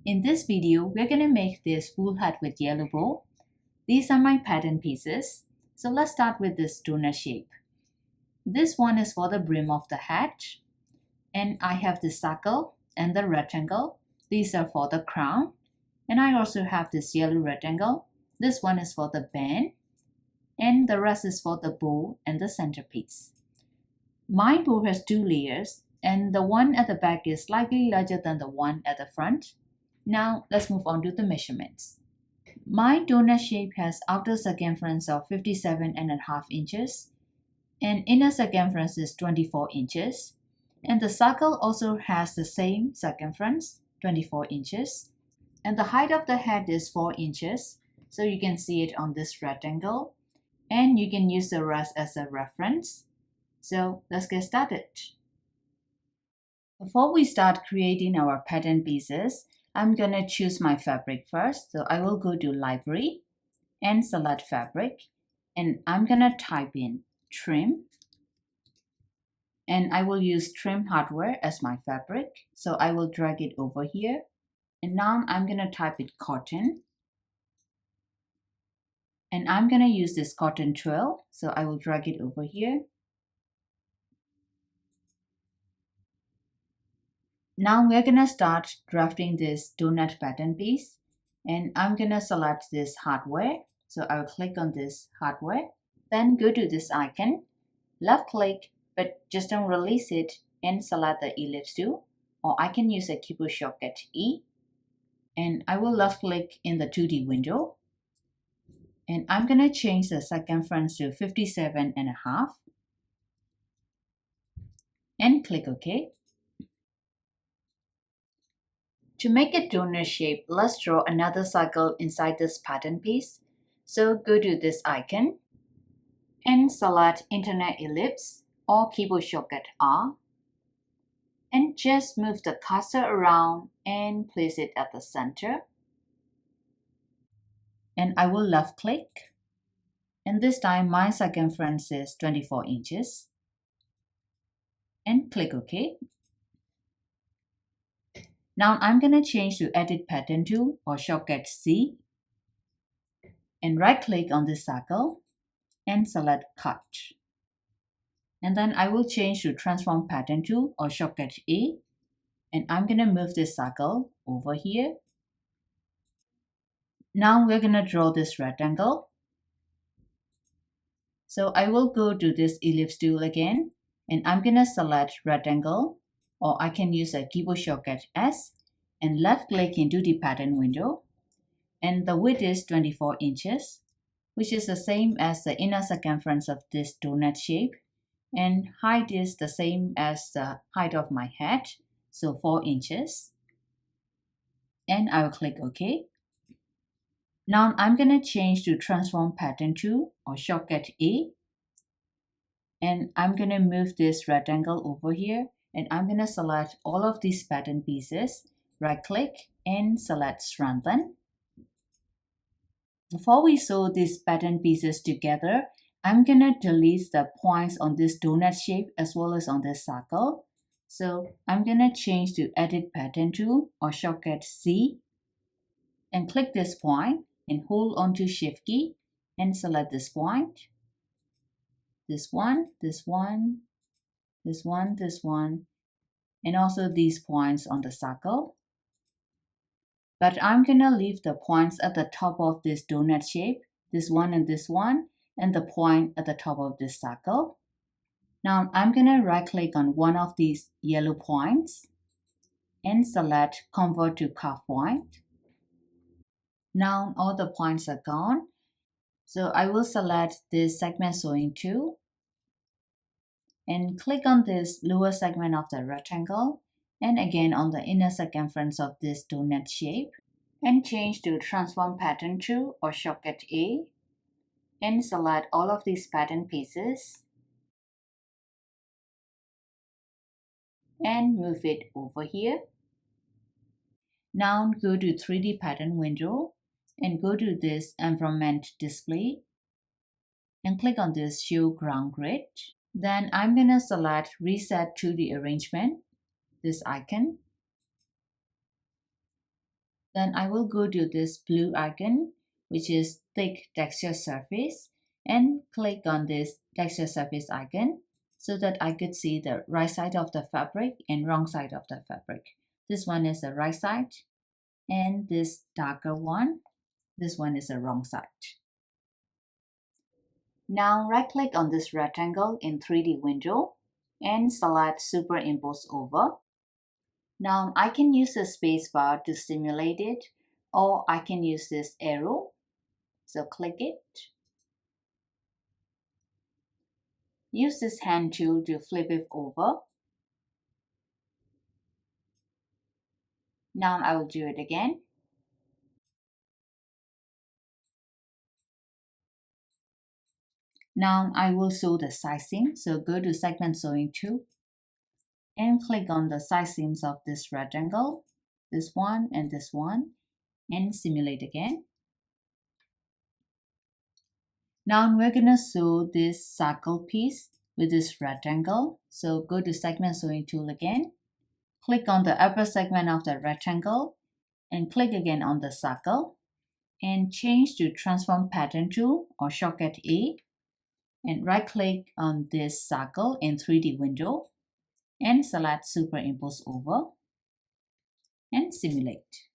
In this video, we're going to make this wool hat with yellow bow. These are my pattern pieces. So let's start with this donut shape. This one is for the brim of the hat. And I have the circle and the rectangle. These are for the crown. And I also have this yellow rectangle. This one is for the band. And the rest is for the bow and the centerpiece. My bow has two layers, and the one at the back is slightly larger than the one at the front. Now let's move on to the measurements. My donut shape has outer circumference of 57.5 inches and inner circumference is 24 inches. And the circle also has the same circumference, 24 inches. And the height of the head is 4 inches. So you can see it on this rectangle. And you can use the rest as a reference. So let's get started. Before we start creating our pattern pieces, I'm going to choose my fabric first. So I will go to Library and select Fabric. And I'm going to type in Trim. And I will use Trim Hardware as my fabric. So I will drag it over here. And now I'm going to type it Cotton. And I'm going to use this cotton twill. So I will drag it over here. Now we're going to start drafting this donut pattern piece. And I'm going to select this hardware. So I will click on this hardware. Then go to this icon. Left click, but just don't release it and select the ellipse tool. Or I can use a keyboard shortcut E. And I will left click in the 2D window. And I'm going to change the circumference to 57.5. And click OK. To make a donut shape, let's draw another circle inside this pattern piece. So go to this icon and select Internet Ellipse or keyboard shortcut R. And just move the cursor around and place it at the center. And I will left click. And this time my circumference is 24 inches. And click OK. Now I'm going to change to Edit Pattern Tool or shortcut C. And right click on this circle and select Cut. And then I will change to Transform Pattern Tool or shortcut A. And I'm going to move this circle over here. Now we're going to draw this rectangle. So I will go to this ellipse tool again. And I'm going to select rectangle. Or I can use a keyboard shortcut S and left click into the pattern window. And the width is 24 inches, which is the same as the inner circumference of this donut shape. And height is the same as the height of my head, so 4 inches. And I will click OK. Now I'm going to change to Transform Pattern Tool or shortcut A. And I'm going to move this rectangle over here. And I'm going to select all of these pattern pieces, right click and select Strengthen. Before we sew these pattern pieces together, I'm going to delete the points on this donut shape as well as on this circle. So I'm going to change to Edit Pattern Tool or shortcut C and click this point and hold on to Shift key and select this point. This one, this one, this one, this one, and also these points on the circle. But I'm going to leave the points at the top of this donut shape, this one, and the point at the top of this circle. Now I'm going to right click on one of these yellow points and select Convert to Curve Point. Now all the points are gone. So I will select this segment sewing tool and click on this lower segment of the rectangle and again on the inner circumference of this donut shape and change to Transform Pattern Tool or shortcut A and select all of these pattern pieces and move it over here. Now go to 3D pattern window and go to this Environment Display and click on this Show Ground Grid. Then I'm going to select Reset 2D Arrangement, this icon. Then I will go to this blue icon, which is thick texture surface, and click on this texture surface icon so that I could see the right side of the fabric and wrong side of the fabric. This one is the right side, and this darker one, this one is the wrong side. Now right-click on this rectangle in 3D window and select Superimpose Over. Now I can use the spacebar to simulate it, or I can use this arrow. So click it. Use this hand tool to flip it over. Now I will do it again. Now I will sew the side seam. So go to Segment Sewing Tool and click on the side seams of this rectangle, this one, and simulate again. Now we're gonna sew this circle piece with this rectangle. So go to Segment Sewing Tool again. Click on the upper segment of the rectangle and click again on the circle and change to Transform Pattern Tool or shortcut A, and right-click on this circle in 3D window and select Superimpose Over and simulate.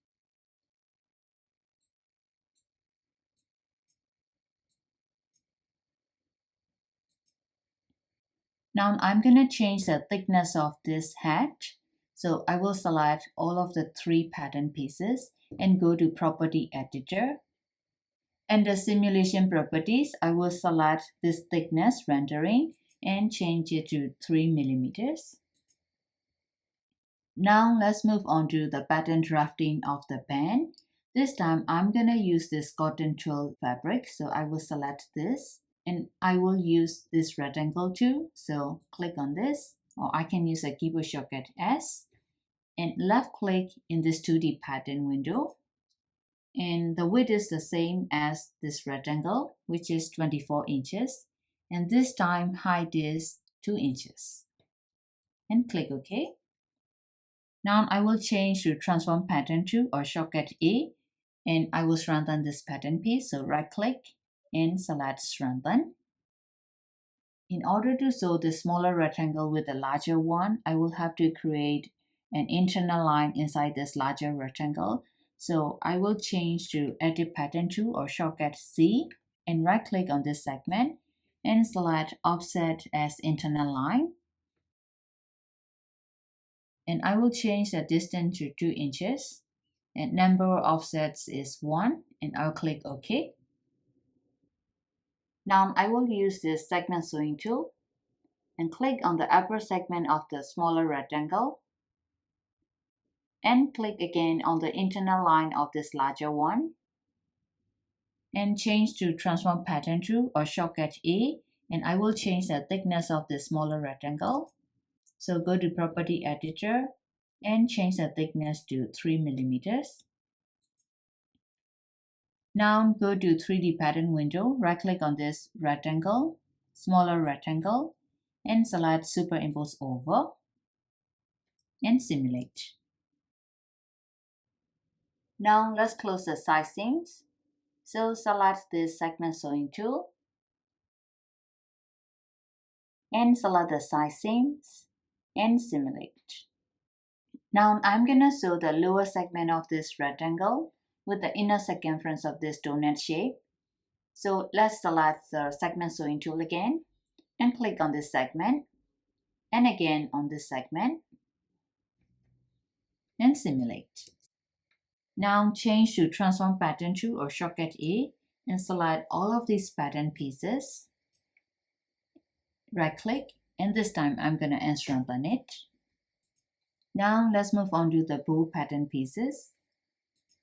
Now I'm going to change the thickness of this hat. So I will select all of the 3 pattern pieces and go to Property Editor. And the simulation properties, I will select this thickness rendering and change it to 3 millimeters. Now let's move on to the pattern drafting of the band. This time I'm going to use this cotton twill fabric. So I will select this and I will use this rectangle tool. So click on this, or I can use a keyboard shortcut S, and left click in this 2D pattern window. And the width is the same as this rectangle, which is 24 inches. And this time height is 2 inches. And click OK. Now I will change to Transform Pattern Tool or shortcut A, and I will strengthen this pattern piece. So right click and select Strengthen. In order to sew the smaller rectangle with the larger one, I will have to create an internal line inside this larger rectangle. So I will change to Edit Pattern Tool or shortcut C and right click on this segment and select Offset as Internal Line. And I will change the distance to 2 inches and number of offsets is 1, and I'll click OK. Now I will use this segment sewing tool and click on the upper segment of the smaller rectangle and click again on the internal line of this larger one and change to Transform Pattern Tool or shortcut A, and I will change the thickness of the smaller rectangle. So go to Property Editor and change the thickness to 3 millimeters. Now go to 3D pattern window, right click on this rectangle, smaller rectangle, and select Superimpose Over and simulate. Now let's close the side seams. So select this segment sewing tool and select the side seams and simulate. Now I'm gonna sew the lower segment of this rectangle with the inner circumference of this donut shape. So let's select the segment sewing tool again and click on this segment and again on this segment and simulate. Now change to Transform Pattern Tool or shortcut A and select all of these pattern pieces. Right click, and this time I'm going to strengthen it. Now let's move on to the bow pattern pieces.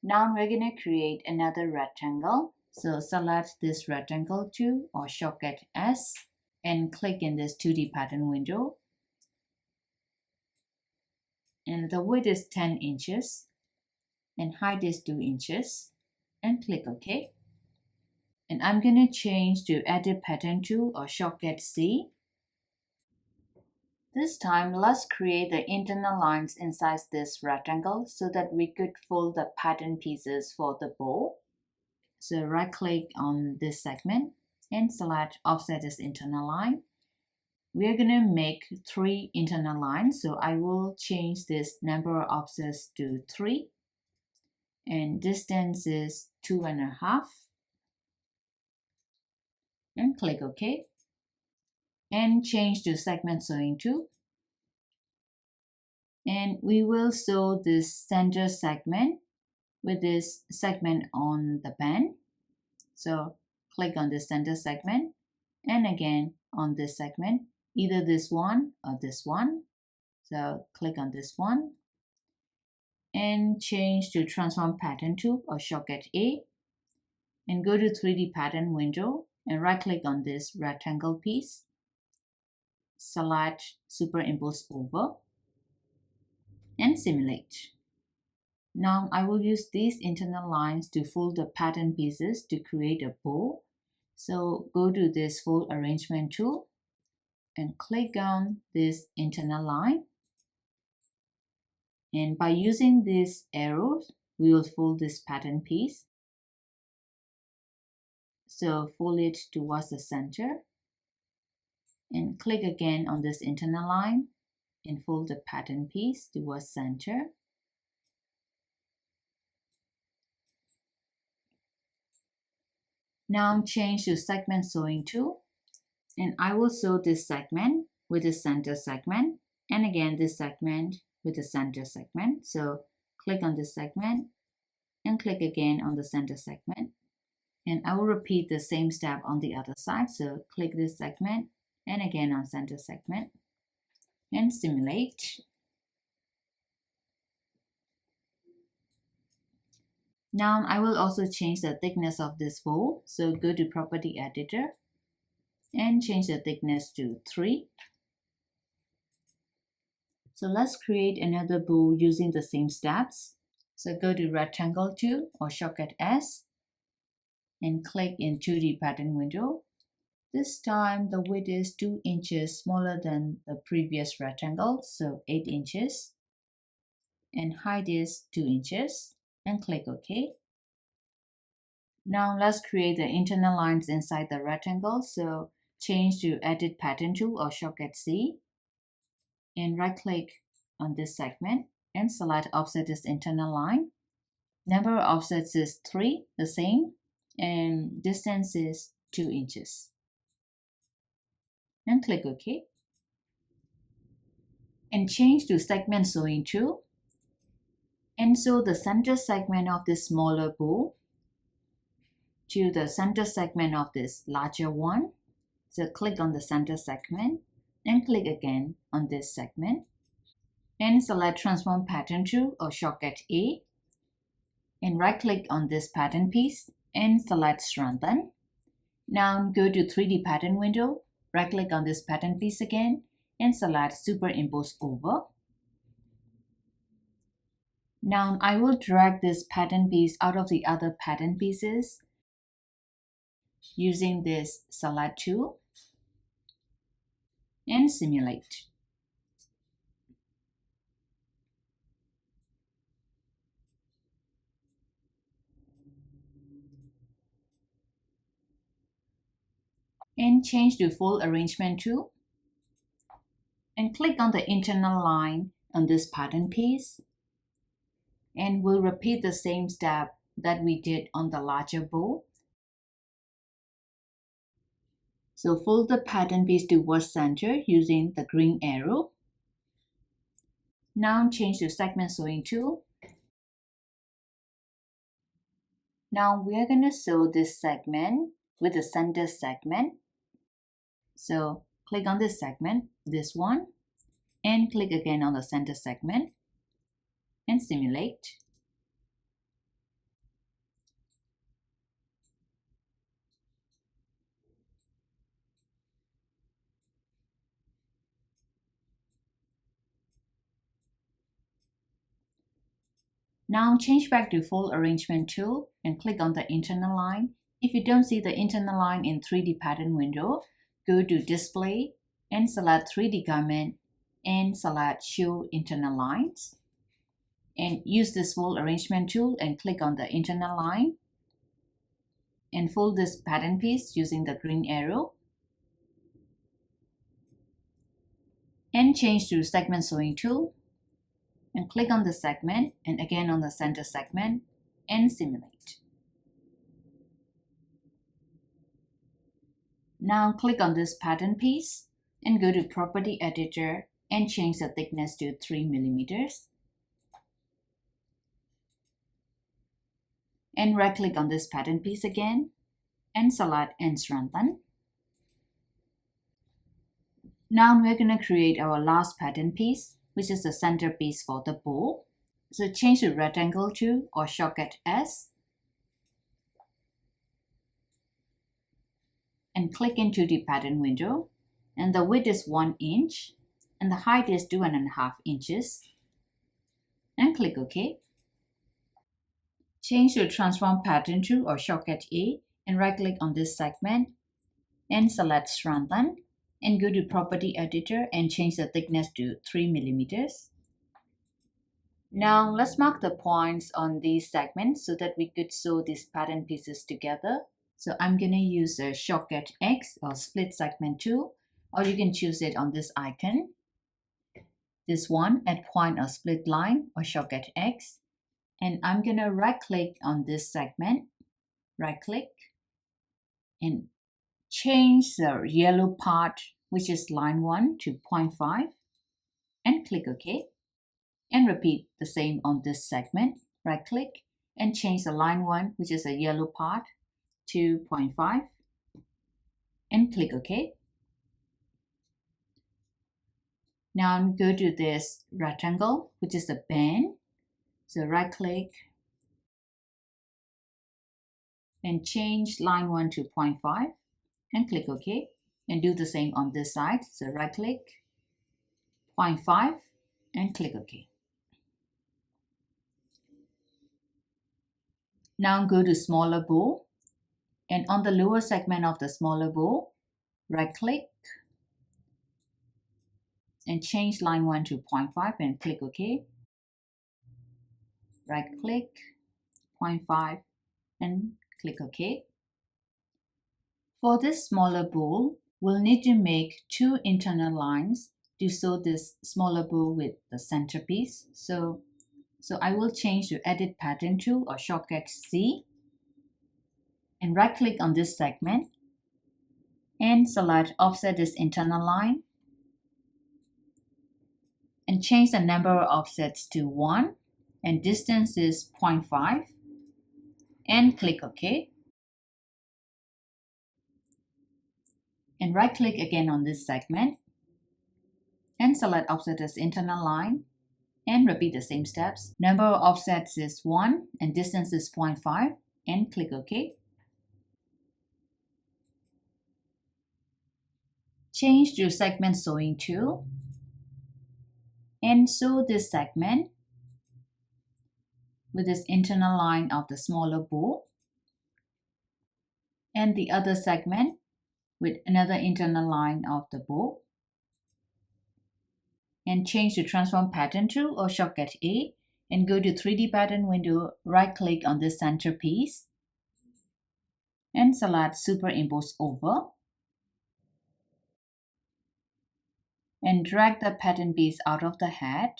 Now we're going to create another rectangle. So select this rectangle tool or shortcut S and click in this 2D pattern window. And the width is 10 inches and height is 2 inches and click OK. And I'm going to change to Edit Pattern Tool or shortcut C. This time, let's create the internal lines inside this rectangle so that we could fold the pattern pieces for the bow. So right-click on this segment and select Offset as internal line. We are going to make 3 internal lines, so I will change this number of offsets to 3. And distance is 2.5. And click OK. And change to segment sewing 2. And we will sew this center segment with this segment on the band. So click on the center segment and again on this segment, either this one or this one. So click on this one and change to transform pattern to or shortcut A and go to 3D pattern window and right click on this rectangle piece. Select superimpose over and simulate. Now I will use these internal lines to fold the pattern pieces to create a bow. So go to this fold arrangement tool and click on this internal line. And by using these arrows, we will fold this pattern piece. So fold it towards the center and click again on this internal line and fold the pattern piece towards center. Now change to segment sewing tool and I will sew this segment with the center segment and again this segment with the center segment. So click on this segment and click again on the center segment. And I will repeat the same step on the other side. So click this segment and again on center segment and simulate. Now I will also change the thickness of this bow. So go to Property Editor and change the thickness to 3. So let's create another bow using the same steps. So go to Rectangle tool or shortcut S and click in 2D pattern window. This time the width is 2 inches smaller than the previous rectangle, so 8 inches. And height is 2 inches and click OK. Now let's create the internal lines inside the rectangle. So change to Edit Pattern tool or shortcut C and right click on this segment and select Offset as internal line. Number of offsets is 3, the same, and distance is 2 inches. And click OK. And change to segment sewing tool and sew the center segment of this smaller bow to the center segment of this larger one. So click on the center segment and click again on this segment and select Transform Pattern tool or shortcut A and right click on this pattern piece and select Strengthen. Now go to 3D pattern window, right click on this pattern piece again and select Superimpose over. Now I will drag this pattern piece out of the other pattern pieces using this Select tool and simulate. And change to Fold Arrangement tool and click on the internal line on this pattern piece and we'll repeat the same step that we did on the larger bow. So fold the pattern piece towards center using the green arrow. Now change to Segment Sewing tool. Now we are going to sew this segment with the center segment. So click on this segment, this one, and click again on the center segment and simulate. Now change back to Fold Arrangement tool and click on the internal line. If you don't see the internal line in 3D pattern window, go to Display and select 3D garment and select Show Internal Lines. And use this fold arrangement tool and click on the internal line. And fold this pattern piece using the green arrow. And change to Segment Sewing tool. And click on the segment and again on the center segment and simulate. Now click on this pattern piece and go to Property Editor and change the thickness to 3 millimeters. And right-click on this pattern piece again and select and strengthen. Now we're going to create our last pattern piece, which is the centerpiece for the bow. So change to rectangle tool or shortcut S and click into the pattern window. And the width is 1 inch and the height is 2.5 inches. And click OK. Change to transform pattern tool or shortcut A and right click on this segment and select strengthen and go to Property Editor and change the thickness to 3 millimeters. Now let's mark the points on these segments so that we could sew these pattern pieces together. So I'm going to use a shortcut X or split segment tool, or you can choose it on this icon. This one at point or split line or shortcut X. And I'm going to right click on this segment, right click, and change the yellow part, which is line 1 to 0.5, and click OK. And repeat the same on this segment, right click, and change the line 1, which is a yellow part, to 0.5, and click OK. Now go to this rectangle, which is the band. So right click and change line 1 to 0.5 and click OK. And do the same on this side. So right click, 0.5 and click OK. Now go to smaller bow. And on the lower segment of the smaller bow, right click and change line 1 to 0.5 and click OK. Right click, 0.5 and click OK. For this smaller bow, we'll need to make 2 internal lines to sew this smaller bow with the centerpiece. So I will change to Edit Pattern tool or shortcut C and right click on this segment and select Offset this internal line and change the number of offsets to 1 and distance is 0.5 and click OK. And right click again on this segment and select Offset as internal line and repeat the same steps. Number of offsets is 1 and distance is 0.5 and click OK. Change to Segment Sewing tool and sew this segment with this internal line of the smaller bow and the other segment with another internal line of the bow. And change to Transform Pattern tool or shortcut A and go to 3D pattern window, right click on the centerpiece and select Superimpose Over and drag the pattern piece out of the head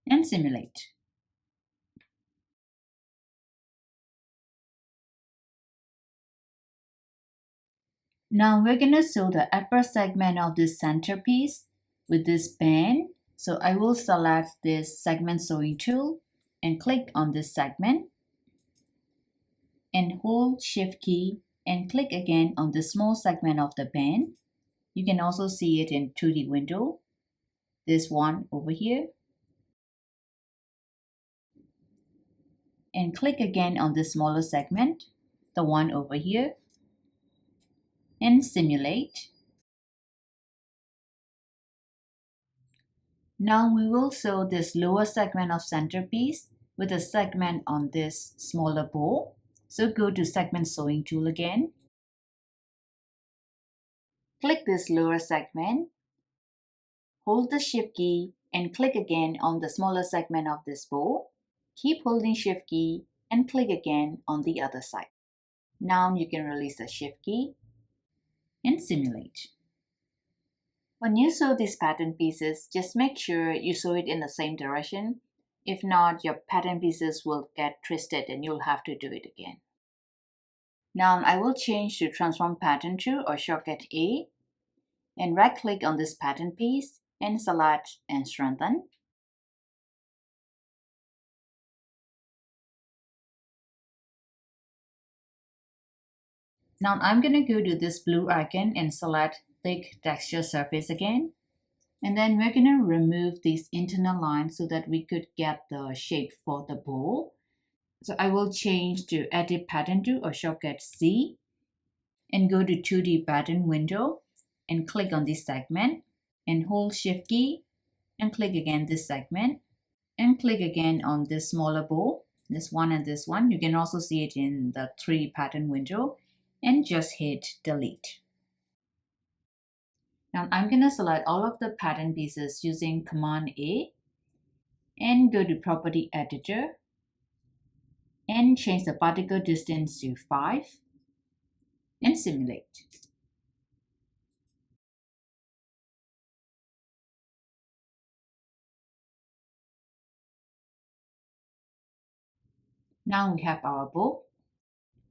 and simulate. Now we're going to sew the upper segment of this centerpiece with this band. So I will select this Segment Sewing tool and click on this segment and hold Shift key and click again on the small segment of the band. You can also see it in 2D window. This one over here. And click again on the smaller segment, the one over here, and simulate. Now we will sew this lower segment of centerpiece with a segment on this smaller bow. So go to Segment Sewing tool again Click this lower segment, hold the Shift key and click again on the smaller segment of this bowl. Keep holding Shift key and click again on the other side. Now you can release the Shift key and simulate. When you sew these pattern pieces, just make sure you sew it in the same direction. If not, your pattern pieces will get twisted and you'll have to do it again. Now I will change to Transform Pattern to or shortcut A and right-click on this pattern piece and select and strengthen. Now I'm going to go to this blue icon and select Thick Texture Surface again. And then we're going to remove these internal lines so that we could get the shape for the bowl. So I will change to Edit Pattern to or shortcut C and go to 2D Pattern window and click on this segment and hold Shift key and click again this segment and click again on this smaller bowl, this one and this one. You can also see it in the 3D pattern window and just hit delete. Now I'm going to select all of the pattern pieces using Command A and go to Property Editor and change the particle distance to 5 and simulate. Now we have our bowl.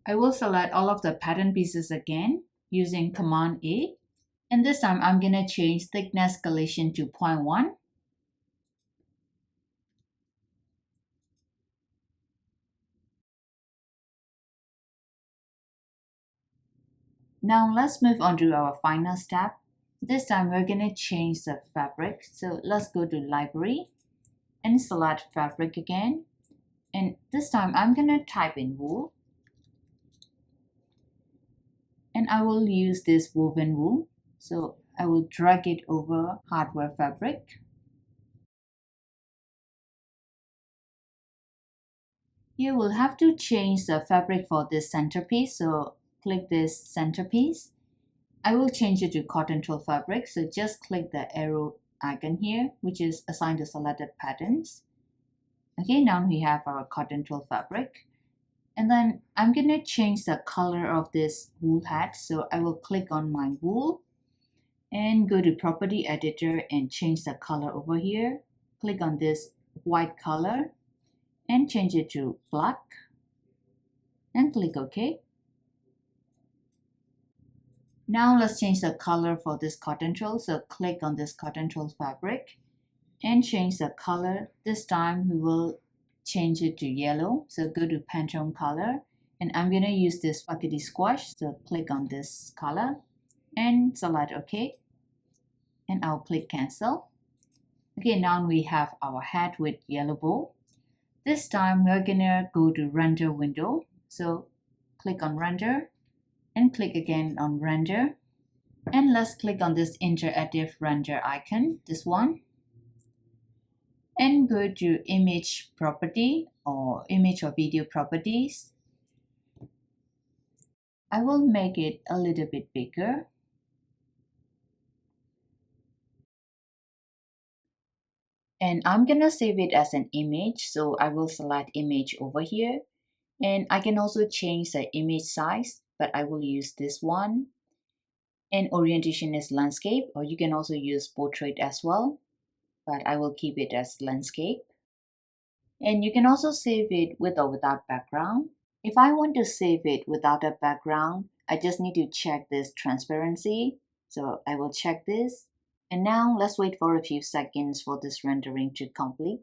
I will select all of the pattern pieces again using Command A, and this time I'm going to change thickness escalation to 0.1. Now let's move on to our final step. This time we're going to change the fabric. So let's go to Library and select Fabric again. And this time I'm going to type in wool. And I will use this woven wool. So I will drag it over hardware fabric. You will have to change the fabric for this centerpiece. So click this centerpiece. I will change it to cotton twill fabric. So just click the arrow icon here, which is assigned to selected patterns. Okay, now we have our cotton twill fabric. And then I'm going to change the color of this wool hat. So I will click on my wool and go to Property Editor and change the color over here. Click on this white color and change it to black and click OK. Now let's change the color for this cotton twill. So click on this cotton twill fabric and change the color. This time we will change it to yellow. So go to Pantone color and I'm going to use this spaghetti squash. So click on this color and select OK. And I'll click cancel. Okay, now we have our hat with yellow bow. This time we're gonna go to render window. So click on render and click again on render. And let's click on this interactive render icon, this one. And go to image property or image or video properties. I will make it a little bit bigger. And I'm gonna save it as an image, so I will select image over here. And I can also change the image size, but I will use this one. And orientation is landscape, or you can also use portrait as well, but I will keep it as landscape. And you can also save it with or without background. If I want to save it without a background, I just need to check this transparency. So I will check this. And now let's wait for a few seconds for this rendering to complete.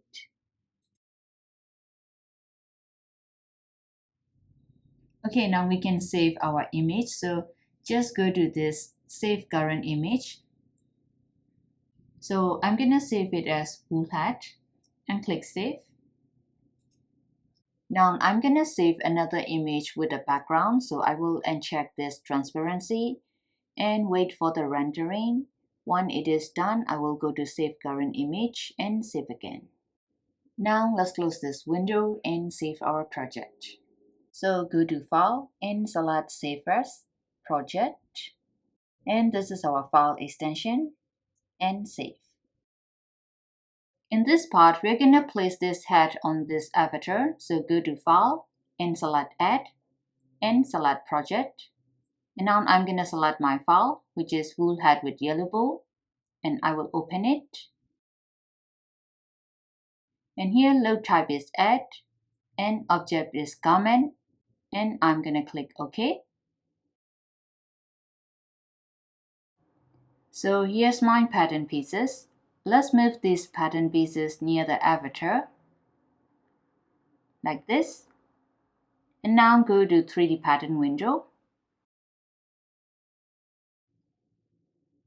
Okay, now we can save our image. So just go to this Save Current Image. So I'm going to save it as wool hat and click Save. Now I'm going to save another image with a background. So I will uncheck this transparency and wait for the rendering. When it is done, I will go to Save Current Image and save again. Now let's close this window and save our project. So go to File and select Save As, Project. And this is our file extension, and save. In this part, we're going to place this hat on this avatar. So go to File and select Add and select Project. And now I'm going to select my file, which is wool hat with yellow bow, and I will open it. And here load type is Add and object is Garment, and I'm going to click OK. So here's my pattern pieces. Let's move these pattern pieces near the avatar, like this. And now go to 3D pattern window.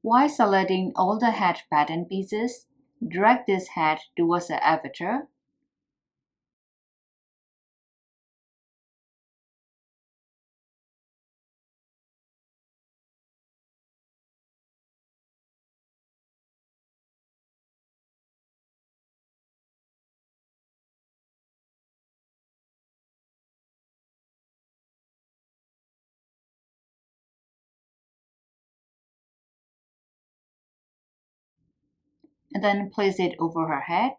While selecting all the hat pattern pieces, drag this hat towards the avatar. And then place it over her head.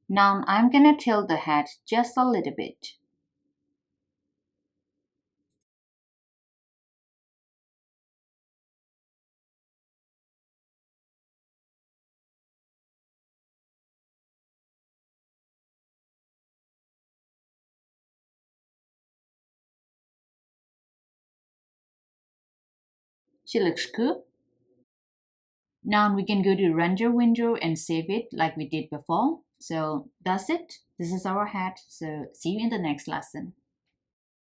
Now I'm gonna tilt the head just a little bit. She looks good. Now we can go to render window and save it like we did before. So that's it. This is our hat. So see you in the next lesson.